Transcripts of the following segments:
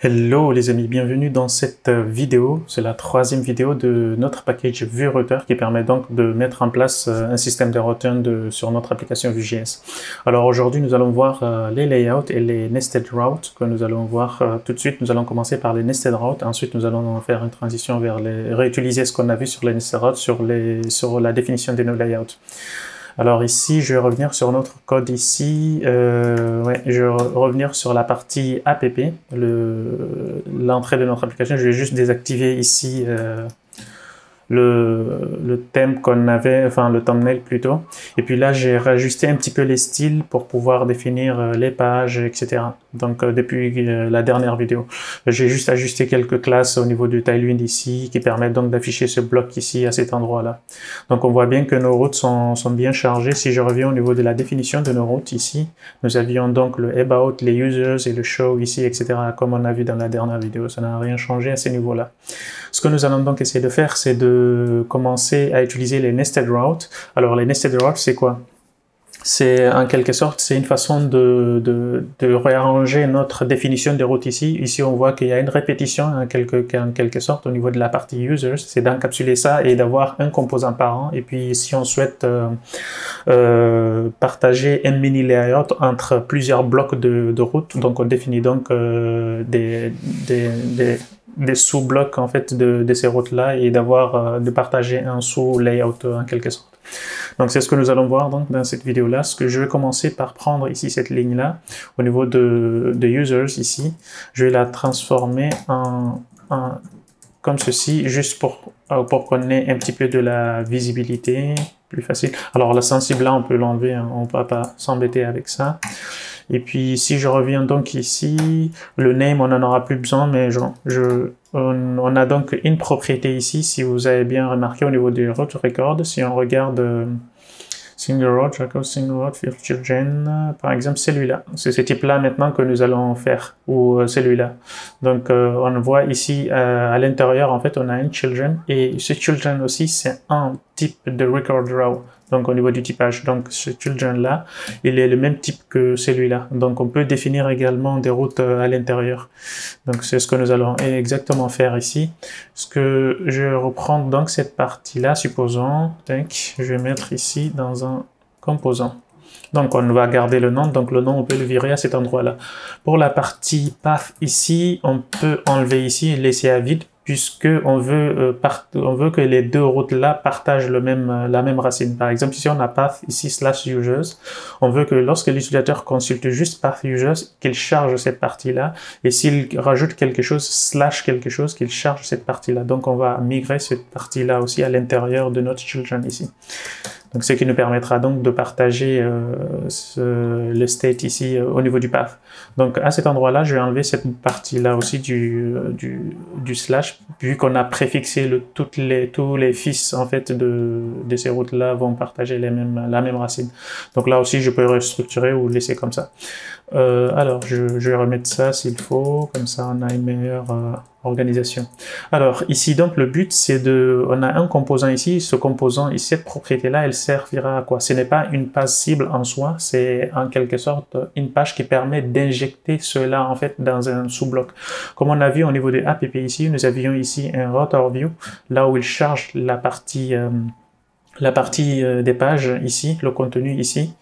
Hello les amis, bienvenue dans cette vidéo. C'est la troisième vidéo de notre package VueRouter qui permet donc de mettre en place un système de routing sur notre application Vue.js. Alors aujourd'hui, nous allons voir les layouts et les nested routes que nous allons voir tout de suite. Nous allons commencer par les nested routes. Ensuite, nous allons faire une transition vers réutiliser ce qu'on a vu sur les nested routes sur la définition de nos layouts. Alors ici, je vais revenir sur notre code ici. Je vais revenir sur la partie app, l'entrée de notre application. Je vais juste désactiver ici le thème qu'on avait, enfin le thumbnail plutôt. Et puis là, j'ai rajusté un petit peu les styles pour pouvoir définir les pages, etc. Donc depuis la dernière vidéo, j'ai juste ajusté quelques classes au niveau du Tailwind ici qui permettent donc d'afficher ce bloc ici à cet endroit-là. Donc on voit bien que nos routes sont bien chargées. Si je reviens au niveau de la définition de nos routes ici, nous avions donc le about, les users et le show ici, etc. comme on a vu dans la dernière vidéo. Ça n'a rien changé à ces niveaux-là. Ce que nous allons donc essayer de faire, c'est de commencer à utiliser les nested routes. Alors les nested routes, c'est quoi? C'est en quelque sorte, c'est une façon de réarranger notre définition de route ici. Ici, on voit qu'il y a une répétition en quelque sorte au niveau de la partie users. C'est d'encapsuler ça et d'avoir un composant par an. Et puis, si on souhaite partager un mini layout entre plusieurs blocs de route, donc on définit donc des sous-blocs en fait de ces routes-là et de partager un sous-layout en quelque sorte. Donc c'est ce que nous allons voir donc dans cette vidéo-là. Ce que je vais commencer par prendre ici cette ligne-là au niveau de users ici. Je vais la transformer comme ceci, juste pour qu'on ait un petit peu de la visibilité, plus facile. Alors la sensible là, on peut l'enlever, hein, on ne va pas s'embêter avec ça. Et puis si je reviens donc ici, le name on n'en aura plus besoin, mais on a donc une propriété ici, si vous avez bien remarqué au niveau du route record, si on regarde single route feature gen, par exemple celui-là, c'est ce type-là maintenant que nous allons faire, ou celui-là. Donc on voit ici à l'intérieur en fait on a un children, et ce children aussi c'est un type de record row. Donc au niveau du typage, donc ce children là, il est le même type que celui-là. Donc on peut définir également des routes à l'intérieur. Donc c'est ce que nous allons exactement faire ici. Ce que je reprends donc cette partie-là, supposons, je vais mettre ici dans un composant. Donc on va garder le nom, donc le nom on peut le virer à cet endroit-là. Pour la partie path ici, on peut enlever ici et laisser à vide, puisque on veut que les deux routes-là partagent la même racine. Par exemple, ici on a path, ici /users. On veut que lorsque l'utilisateur consulte juste path users, qu'il charge cette partie-là, et s'il rajoute quelque chose, quelque chose, qu'il charge cette partie-là. Donc on va migrer cette partie-là aussi à l'intérieur de notre children ici. Donc, ce qui nous permettra donc de partager le state ici au niveau du path. Donc, à cet endroit-là, je vais enlever cette partie-là aussi du slash, vu qu'on a préfixé tous les fils en fait de ces routes-là vont partager la même racine. Donc là aussi, je peux restructurer ou laisser comme ça. Alors, je vais remettre ça s'il faut, comme ça on a une meilleure organisation. Alors ici donc le but c'est on a un composant ici, ce composant ici, cette propriété-là, elle servira à quoi? Ce n'est pas une page cible en soi, c'est en quelque sorte une page qui permet d'injecter cela en fait dans un sous-bloc. Comme on a vu au niveau de app ici, nous avions ici un router view, là où il charge la partie des pages ici, le contenu ici.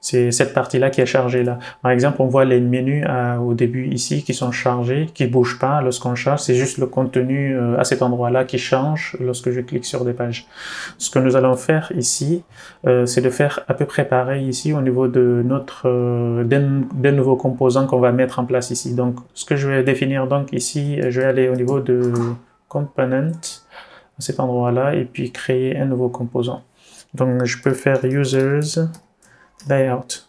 C'est cette partie-là qui est chargée là. Par exemple, on voit les menus au début ici qui sont chargés, qui ne bougent pas lorsqu'on charge. C'est juste le contenu à cet endroit-là qui change lorsque je clique sur des pages. Ce que nous allons faire ici, c'est de faire à peu près pareil ici au niveau de des nouveaux composants qu'on va mettre en place ici. Donc, ce que je vais définir donc ici, je vais aller au niveau de component à cet endroit-là et puis créer un nouveau composant. Donc, je peux faire users layout.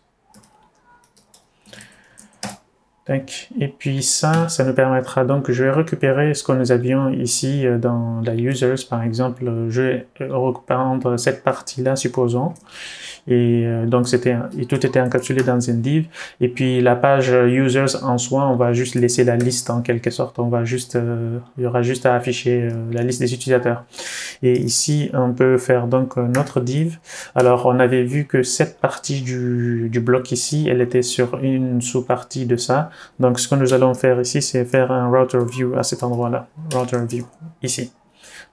Et puis ça nous permettra donc, je vais récupérer ce que nous avions ici dans la users par exemple, je vais reprendre cette partie-là, supposons, Et donc tout était encapsulé dans un div. Et puis la page users en soi, on va juste laisser la liste en quelque sorte. On va juste, il y aura juste à afficher la liste des utilisateurs. Et ici, on peut faire donc notre div. Alors, on avait vu que cette partie du bloc ici, elle était sur une sous-partie de ça. Donc, ce que nous allons faire ici, c'est faire un router view à cet endroit-là. Router view, ici.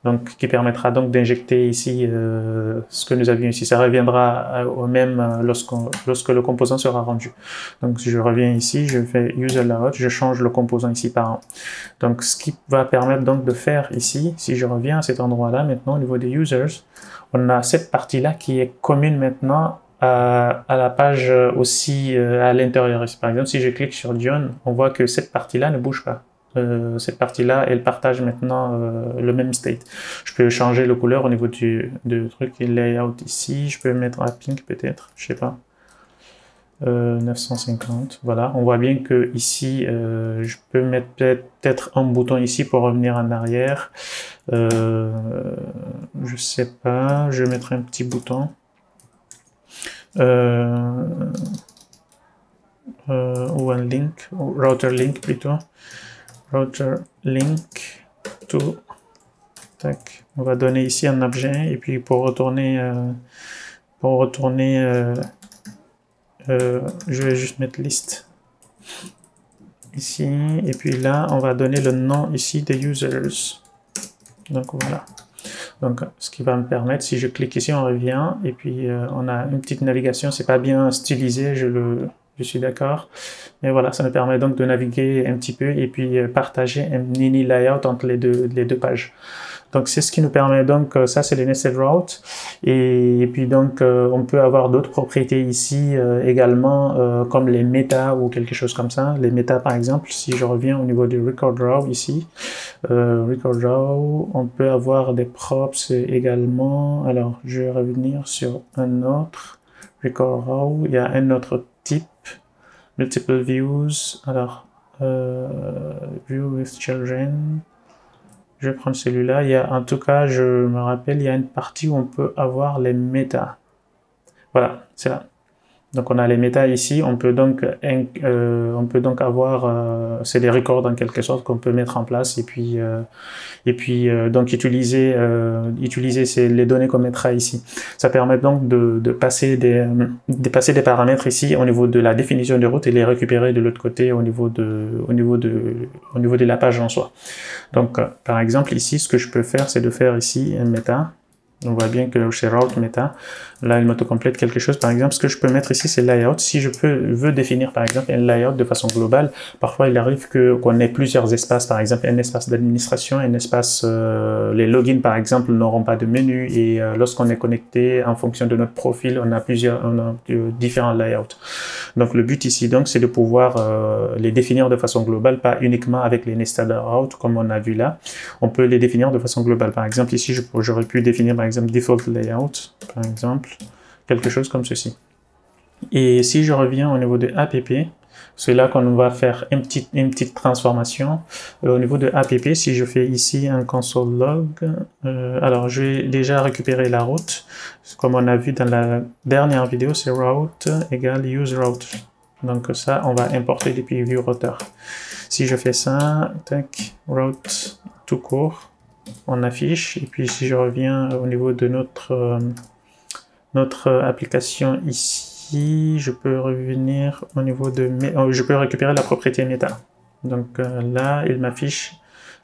Donc, qui permettra donc d'injecter ici ce que nous avions ici. Ça reviendra au même lorsque le composant sera rendu. Donc, si je reviens ici, je fais user layout, je change le composant ici par 1. Donc, ce qui va permettre donc de faire ici, si je reviens à cet endroit-là, maintenant au niveau des users, on a cette partie-là qui est commune maintenant à la page aussi à l'intérieur. Par exemple, si je clique sur Dion, on voit que cette partie-là ne bouge pas. Cette partie-là, elle partage maintenant le même state. Je peux changer le couleur au niveau du truc et layout ici. Je peux mettre à pink peut-être, je sais pas. 950, voilà. On voit bien que ici, je peux mettre peut-être un bouton ici pour revenir en arrière. Je sais pas, je vais mettre un petit bouton. Ou un link, ou router link plutôt. Router link to, tac, on va donner ici un objet et puis pour retourner je vais juste mettre liste ici et puis là on va donner le nom ici des users. Donc voilà. Donc ce qui va me permettre, si je clique ici, on revient et puis on a une petite navigation. C'est pas bien stylisé, je suis d'accord. Mais voilà, ça me permet donc de naviguer un petit peu et puis partager un mini layout entre les deux pages. Donc c'est ce qui nous permet donc, ça c'est les nested routes. Et puis donc on peut avoir d'autres propriétés ici également, comme les méta ou quelque chose comme ça. Les méta par exemple, si je reviens au niveau du record row ici, record row, on peut avoir des props également. Alors je vais revenir sur un autre record row, il y a un autre type. Multiple views, alors view with children, je vais prendre celui-là. Il y a, en tout cas, je me rappelle, il y a une partie où on peut avoir les méta. Voilà, c'est là. Donc on a les méta ici, on peut donc avoir, c'est des records en quelque sorte qu'on peut mettre en place et puis donc utiliser les données qu'on mettra ici. Ça permet donc de passer des paramètres ici au niveau de la définition de route et les récupérer de l'autre côté au niveau de la page en soi. Donc par exemple ici, ce que je peux faire, c'est de faire ici un méta. On voit bien que chez route meta, là il m'autocomplète quelque chose. Par exemple, ce que je peux mettre ici, c'est layout. Si je veux définir par exemple un layout de façon globale, parfois il arrive qu'on ait plusieurs espaces, par exemple un espace d'administration, un espace, les logins par exemple n'auront pas de menu et lorsqu'on est connecté en fonction de notre profil, on a différents layouts. Donc le but ici donc c'est de pouvoir les définir de façon globale, pas uniquement avec les nested routes comme on a vu là. On peut les définir de façon globale. Par exemple ici j'aurais pu définir par exemple default layout, par exemple, quelque chose comme ceci. Et si je reviens au niveau de app, c'est là qu'on va faire une petite transformation. Au niveau de app, si je fais ici un console log, alors je vais déjà récupérer la route. Comme on a vu dans la dernière vidéo, c'est route égale use route. Donc ça, on va importer depuis view router. Si je fais ça, tac, route tout court, on affiche, et puis si je reviens au niveau de notre application ici, je peux revenir au niveau de je peux récupérer la propriété méta. Donc là, il m'affiche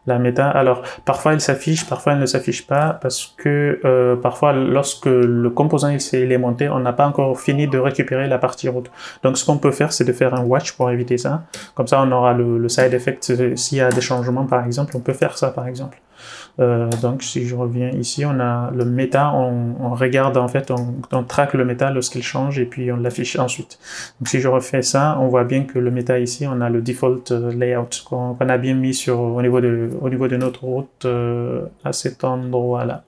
la méta. Alors parfois il s'affiche, parfois il ne s'affiche pas, parce que parfois lorsque le composant il est monté, on n'a pas encore fini de récupérer la partie route. Donc ce qu'on peut faire, c'est de faire un watch pour éviter ça. Comme ça on aura le side effect. S'il y a des changements par exemple, on peut faire ça par exemple. Donc si je reviens ici, on a le méta, on regarde en fait, on traque le méta lorsqu'il change et puis on l'affiche ensuite. Donc si je refais ça, on voit bien que le méta ici, on a le default layout qu'on a bien mis au niveau de notre route à cet endroit-là.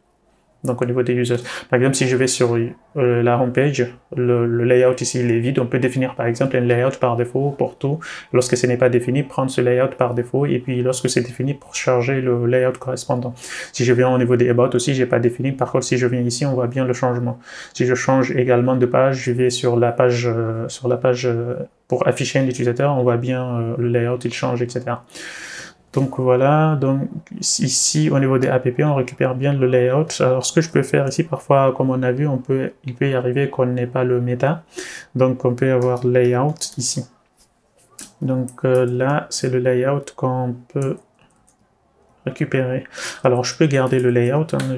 donc au niveau des users. Par exemple, si je vais sur la homepage, le layout ici il est vide, on peut définir par exemple un layout par défaut pour tout. Lorsque ce n'est pas défini, prendre ce layout par défaut, et puis lorsque c'est défini, pour charger le layout correspondant. Si je viens au niveau des about aussi, j'ai pas défini. Par contre, si je viens ici, on voit bien le changement. Si je change également de page, je vais sur la page pour afficher un utilisateur, on voit bien le layout, il change, etc. Donc voilà, donc ici au niveau des app, on récupère bien le layout. Alors ce que je peux faire ici, parfois comme on a vu, il peut y arriver qu'on n'ait pas le méta, donc on peut avoir layout ici. Donc là, c'est le layout qu'on peut récupérer. Alors je peux garder le layout, hein,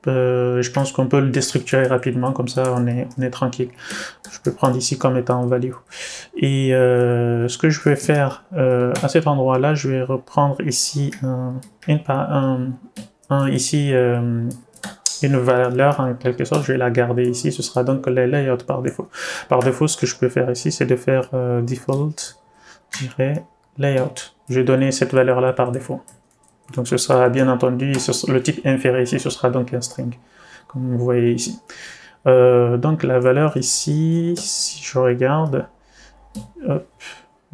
je pense qu'on peut le déstructurer rapidement, comme ça on est tranquille. Je peux prendre ici comme étant value. Et ce que je vais faire à cet endroit-là, je vais reprendre ici une valeur en quelque sorte, je vais la garder ici, ce sera donc le layout par défaut. Par défaut, ce que je peux faire ici, c'est de faire default-layout. Je vais donner cette valeur-là par défaut. Donc ce sera bien entendu, le type inféré ici, ce sera donc un string, comme vous voyez ici. Donc la valeur ici, si je regarde, hop,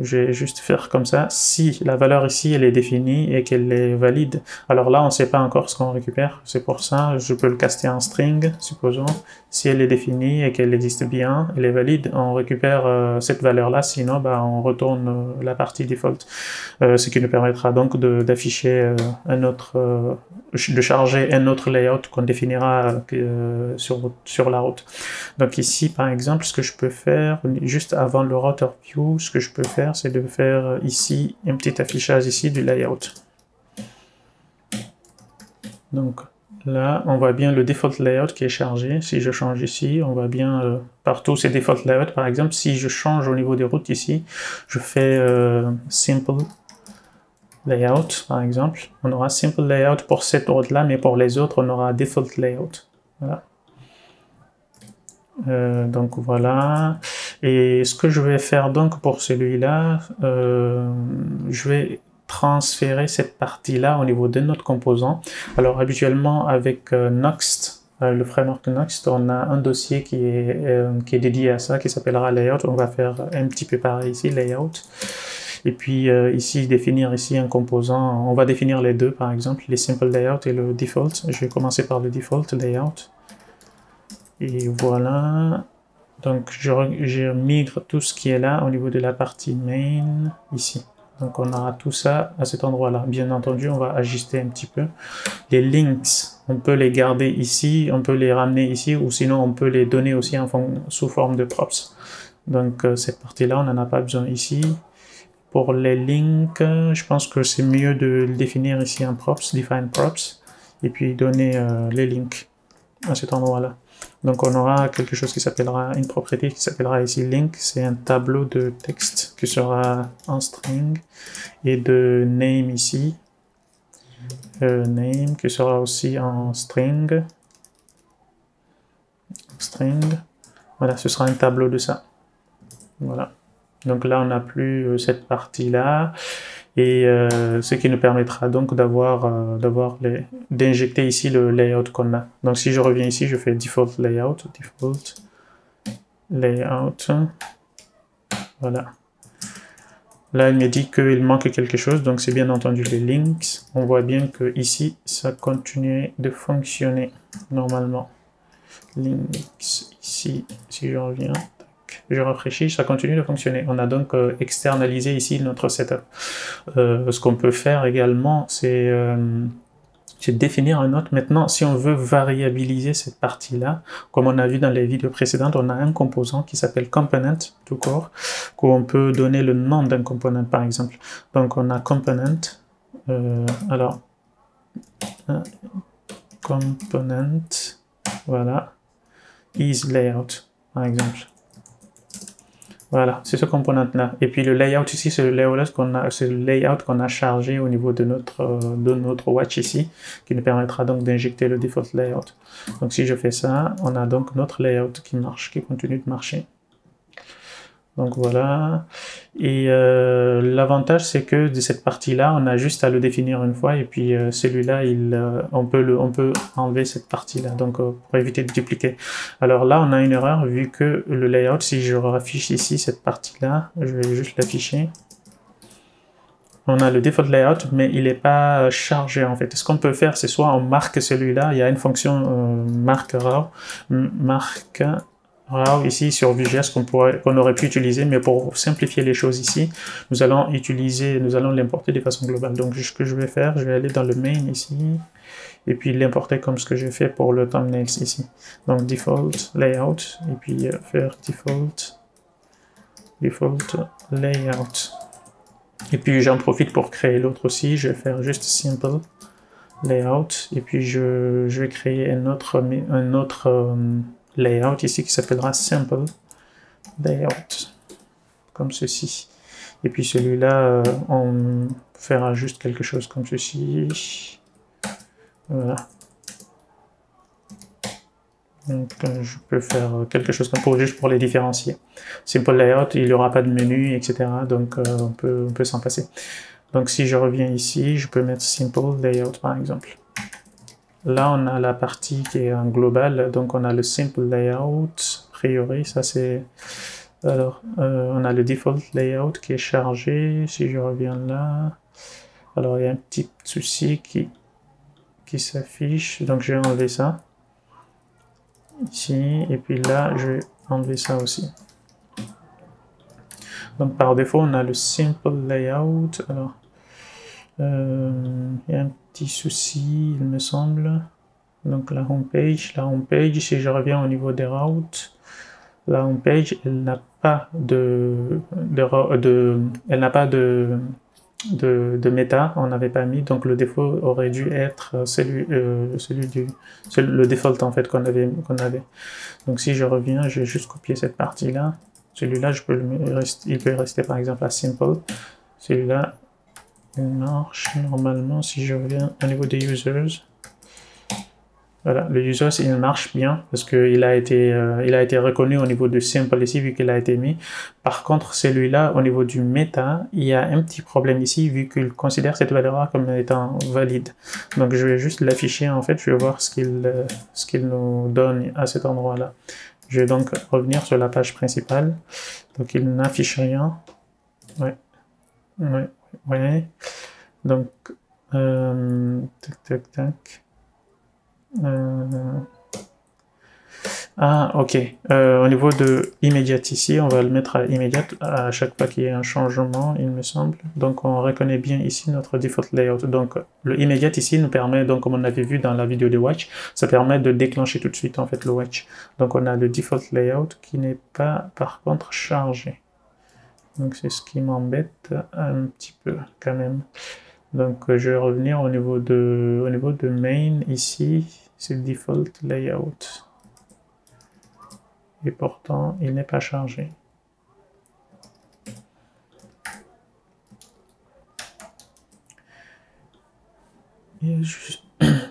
je vais juste faire comme ça. Si la valeur ici, elle est définie et qu'elle est valide, alors là, on ne sait pas encore ce qu'on récupère. C'est pour ça, je peux le caster en string, supposons. Si elle est définie et qu'elle existe bien, elle est valide, on récupère cette valeur-là. Sinon, bah, on retourne la partie default. Ce qui nous permettra donc d'afficher de charger un autre layout qu'on définira sur la route. Donc ici, par exemple, ce que je peux faire, juste avant le router view, ce que je peux faire, c'est de faire ici un petit affichage ici du layout. Donc là, on voit bien le default layout qui est chargé. Si je change ici, on voit bien partout ces default layouts. Par exemple, si je change au niveau des routes ici, je fais simple layout, par exemple. On aura simple layout pour cette route-là, mais pour les autres, on aura default layout. Voilà. Donc voilà. Et ce que je vais faire donc pour celui-là, je vais transférer cette partie-là au niveau de notre composant. Alors habituellement avec Nuxt, le framework Nuxt, on a un dossier qui est dédié à ça, qui s'appellera layout. On va faire un petit peu pareil ici, layout. Et puis ici, définir ici un composant. On va définir les deux, par exemple, les simple layout et le default. Je vais commencer par le default layout. Et voilà. Donc je migre tout ce qui est là au niveau de la partie main ici. Donc on aura tout ça à cet endroit-là. Bien entendu, on va ajuster un petit peu. Les links, on peut les garder ici, on peut les ramener ici, ou sinon on peut les donner aussi sous forme de props. Donc cette partie-là, on n'en a pas besoin ici. Pour les links, je pense que c'est mieux de le définir ici en props, define props, et puis donner les links à cet endroit-là. Donc on aura quelque chose qui s'appellera, une propriété qui s'appellera ici link, c'est un tableau de texte qui sera en string, et de name ici, name qui sera aussi en string, voilà, ce sera un tableau de ça, voilà. Donc là on n'a plus cette partie-là, et ce qui nous permettra donc d'injecter ici le layout qu'on a. Donc si je reviens ici, je fais default layout, voilà. Là, il me dit qu'il manque quelque chose, donc c'est bien entendu les links. On voit bien que ici, ça continue de fonctionner normalement. Links ici, si je reviens, je rafraîchis, ça continue de fonctionner. On a donc externalisé ici notre setup. Ce qu'on peut faire également, c'est définir un autre. Maintenant, si on veut variabiliser cette partie-là, comme on a vu dans les vidéos précédentes, on a un composant qui s'appelle component, tout court, où on peut donner le nom d'un component, par exemple. Donc, on a component, component, voilà, is layout, par exemple. Voilà, c'est ce component-là. Et puis le layout ici, c'est le layout qu'on a chargé au niveau de notre watch ici, qui nous permettra donc d'injecter le default layout. Donc si je fais ça, on a donc notre layout qui marche, qui continue de marcher. Donc voilà. Et l'avantage, c'est que de cette partie-là, on a juste à le définir une fois, et puis celui-là, on peut enlever cette partie-là, donc pour éviter de dupliquer. Alors là, on a une erreur, vu que le layout, si je raffiche ici cette partie-là, je vais juste l'afficher. On a le default layout, mais il n'est pas chargé en fait. Ce qu'on peut faire, c'est soit on marque celui-là, il y a une fonction marque raw ici sur Vue.js qu'on aurait pu utiliser, mais pour simplifier les choses ici, nous allons l'importer de façon globale. Donc ce que je vais faire, je vais aller dans le main ici, et puis l'importer comme ce que j'ai fait pour le thumbnails ici. Donc default layout, et puis faire default layout. Et puis j'en profite pour créer l'autre aussi, je vais faire juste simple layout, et puis je vais créer un autre layout ici qui s'appellera simple layout, comme ceci. Et puis celui-là, on fera juste quelque chose comme ceci. Voilà. Donc je peux faire quelque chose comme juste pour les différencier. Simple layout, il n'y aura pas de menu, etc. Donc on peut s'en passer. Donc si je reviens ici, je peux mettre simple layout par exemple. Là on a la partie qui est en global, donc on a le simple layout, a priori ça c'est... Alors on a le default layout qui est chargé, si je reviens là, alors il y a un petit souci qui s'affiche, donc je vais enlever ça. Ici, et puis là, je vais enlever ça aussi. Donc par défaut, on a le simple layout. Alors, il y a un petit souci, il me semble. Donc la homepage, si je reviens au niveau des routes, la homepage, elle n'a pas de méta, on n'avait pas mis, donc le défaut aurait dû être le default en fait qu'on avait. Donc si je reviens, je vais juste copier cette partie-là. Celui-là, il peut rester par exemple à simple. Celui-là, il marche normalement si je reviens au niveau des users. Voilà, le users, il marche bien parce qu'il a été reconnu au niveau de simple ici vu qu'il a été mis. Par contre, celui-là, au niveau du meta, il y a un petit problème ici vu qu'il considère cette valeur comme étant valide. Donc, je vais juste l'afficher en fait. Je vais voir ce qu'il nous donne à cet endroit-là. Je vais donc revenir sur la page principale. Donc, il n'affiche rien. Ouais. Donc, tac. Ah, ok. Au niveau de immediate ici, on va le mettre à immediate à chaque fois qu'il y a un changement, il me semble. Donc, on reconnaît bien ici notre default layout. Donc, le immediate ici nous permet, donc comme on avait vu dans la vidéo de watch, ça permet de déclencher tout de suite en fait le watch. Donc, on a le default layout qui n'est pas par contre chargé. Donc, c'est ce qui m'embête un petit peu quand même. Donc, je vais revenir au niveau de main ici, c'est le default layout. Et pourtant, il n'est pas chargé.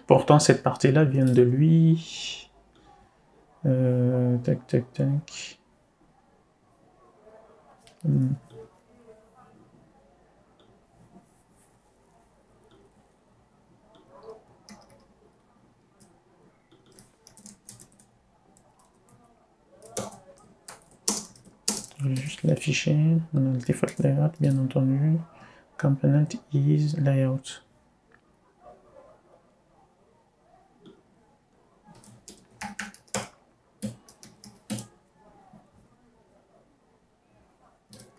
Pourtant, cette partie-là vient de lui. Tac. Je vais juste l'afficher. On a le default layout, bien entendu. Component is layout.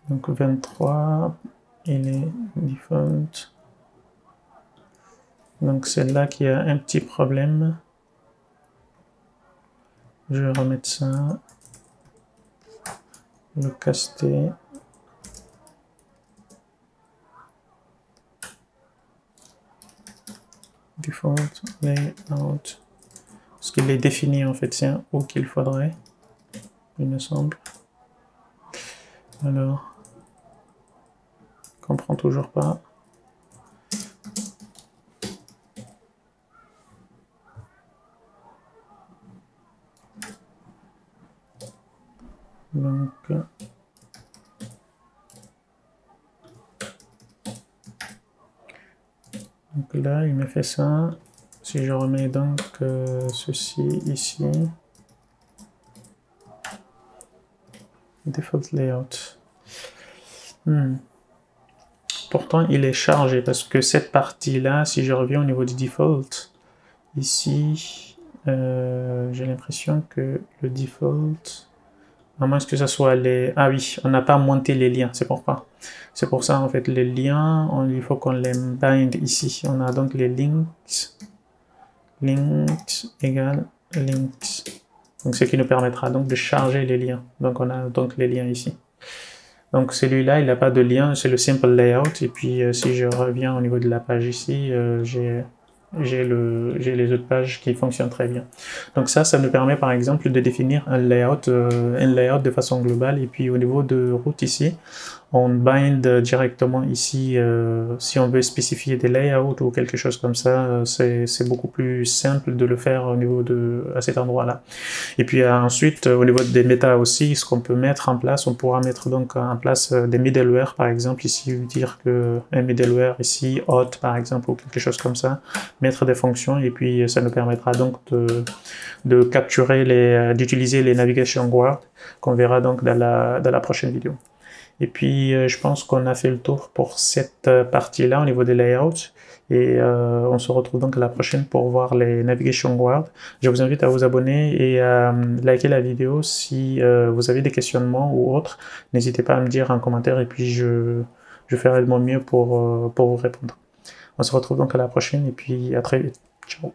Donc 23, il est default. Donc c'est là qu'il y a un petit problème. Je vais remettre ça. Le caster. Default layout. Parce qu'il est défini en fait, c'est un O qu'il faudrait, il me semble. Alors, je comprends toujours pas. Donc, là, il me fait ça. Si je remets donc ceci ici, default layout. Pourtant, il est chargé parce que cette partie-là, si je reviens au niveau du default, ici, j'ai l'impression que le default, à moins que ça soit les... Ah oui, on n'a pas monté les liens, c'est pourquoi. C'est pour ça, en fait, les liens, il faut qu'on les bind ici. On a donc les links, links égale links. Donc, ce qui nous permettra donc de charger les liens. Donc, on a donc les liens ici. Donc, celui-là, il n'a pas de lien, c'est le simple layout. Et puis, si je reviens au niveau de la page ici, j'ai les autres pages qui fonctionnent très bien. Donc ça nous permet par exemple de définir un layout de façon globale. Et puis au niveau de route ici, on bind directement ici, si on veut spécifier des layouts ou quelque chose comme ça, c'est beaucoup plus simple de le faire au niveau à cet endroit-là. Et puis ensuite, au niveau des méta aussi, ce qu'on peut mettre en place, on pourra mettre donc en place des middleware, par exemple, ici, dire que un middleware ici, hot, par exemple, ou quelque chose comme ça, mettre des fonctions, et puis ça nous permettra donc de capturer d'utiliser les navigation guard, qu'on verra donc dans la prochaine vidéo. Et puis, je pense qu'on a fait le tour pour cette partie-là au niveau des layouts. Et on se retrouve donc à la prochaine pour voir les navigation guard. Je vous invite à vous abonner et à liker la vidéo. Si vous avez des questionnements ou autres, n'hésitez pas à me dire en commentaire et puis je ferai de mon mieux pour vous répondre. On se retrouve donc à la prochaine et puis à très vite. Ciao.